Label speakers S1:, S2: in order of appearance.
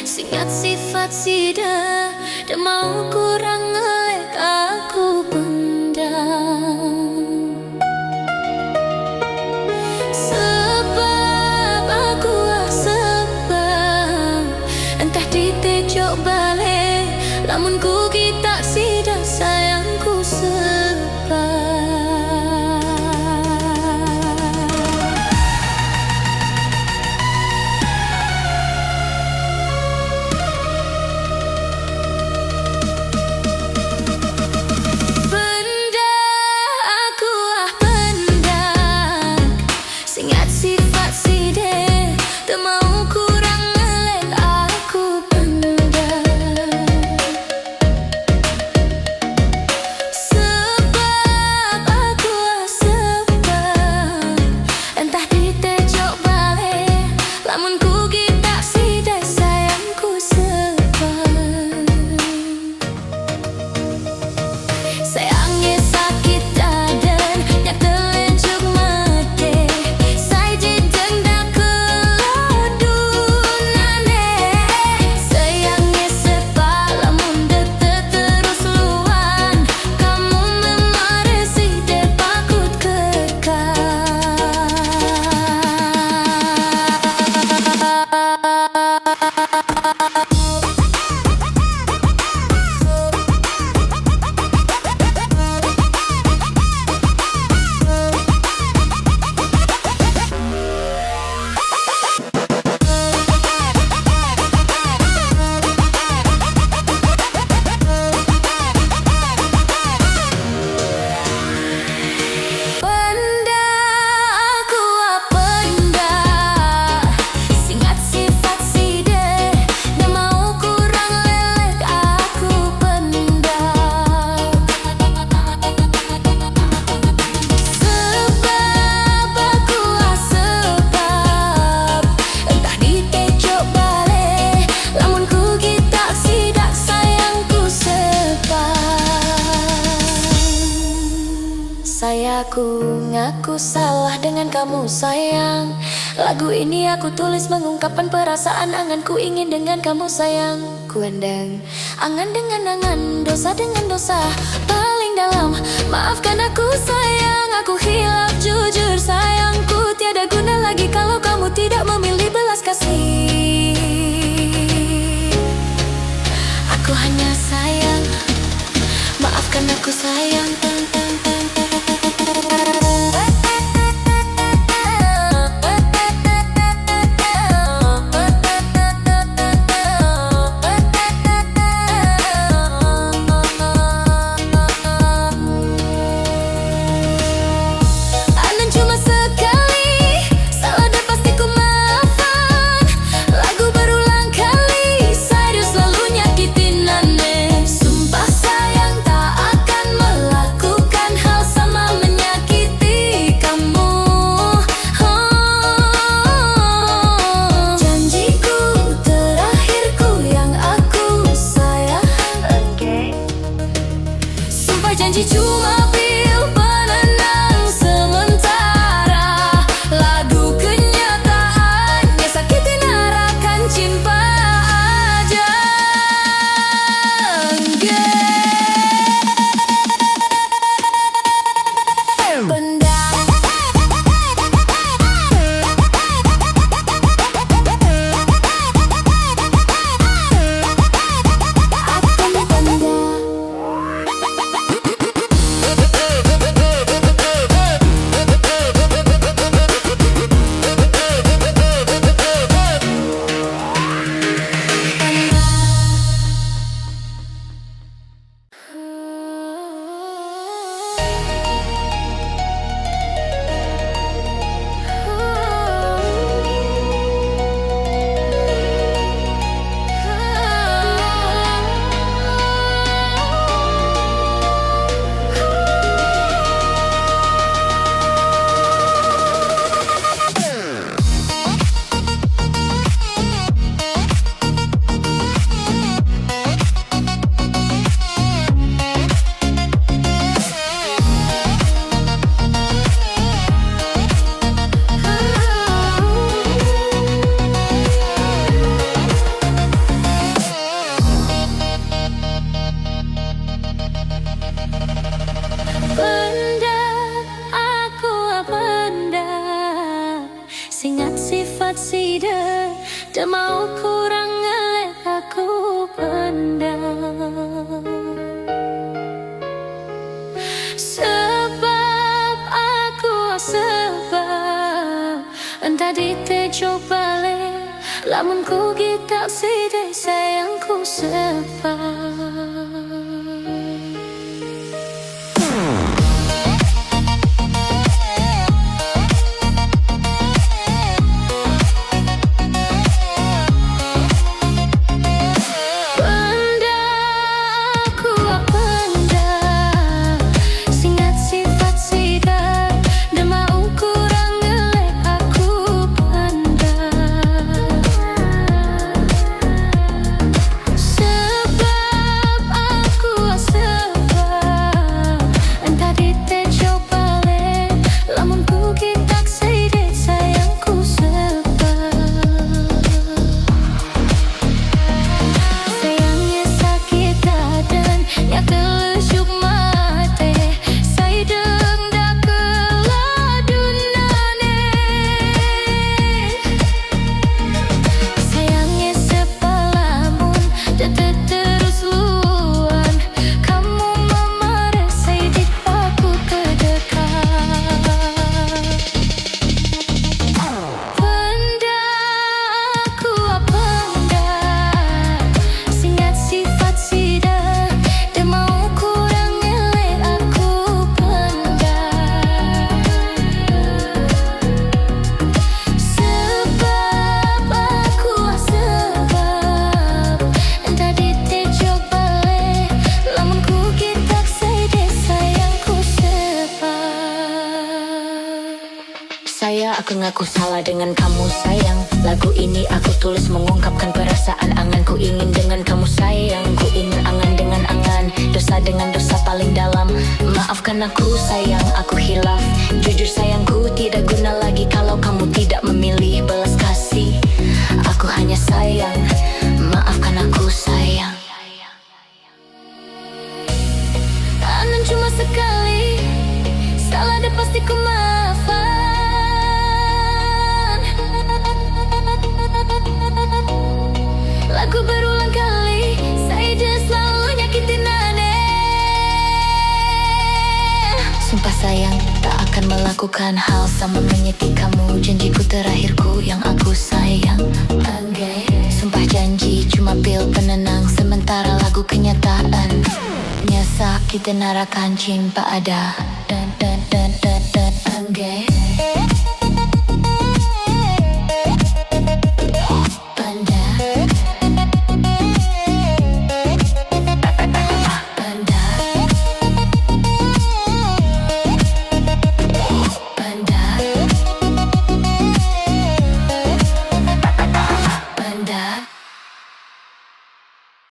S1: Singat sifat sida, dah mau kurang ngelek aku pendam. Sebab aku sebab entah ditejok balik, lamun ku kita sida sayangku sebab. Ingat sifat si deh, tak mau kurang ngelek aku pendam. Sebab aku sebab entah ditejok balik, lamun ku kita si deh sayangku sebab. Sayangnya sakit dadan, nyak terlenjuk mati. Aku ngaku salah dengan kamu sayang. Lagu ini aku tulis mengungkapkan perasaan anganku ingin dengan kamu sayang. Ku endang angan dengan angan, dosa dengan dosa paling dalam. Maafkan aku sayang, aku hilaf jujur sayangku. Tiada guna lagi kalau kamu tidak memilih belas kasih. Aku hanya sayang, maafkan aku sayang. Janji cuma pil penenang sementara, lagu kenyataannya sakitin harakan cinta aja. Dan mau kurang ngelek aku pendam. Sebab entah ditejo balik, lamun ku gitak side sayangku sebab. Aku ngaku salah dengan kamu sayang. Lagu ini aku tulis mengungkapkan perasaan anganku ingin dengan kamu sayang. Ku ingin angan dengan angan, dosa dengan dosa paling dalam. Maafkan aku sayang, aku hilaf. Jujur sayangku tidak guna lagi kalau kamu tidak memilih belas kasih. Aku hanya sayang, maafkan aku sayang. Anan cuma sekali, salah dan pasti ku maafkan. Lagu berulang kali, saya selalu nyakitin aneh. Sumpah sayang, tak akan melakukan hal sama menyakiti kamu. Janjiku terakhirku yang aku sayang. Sumpah janji cuma pil penenang, sementara lagu kenyataan nyesek kita narakan cinta ada dan.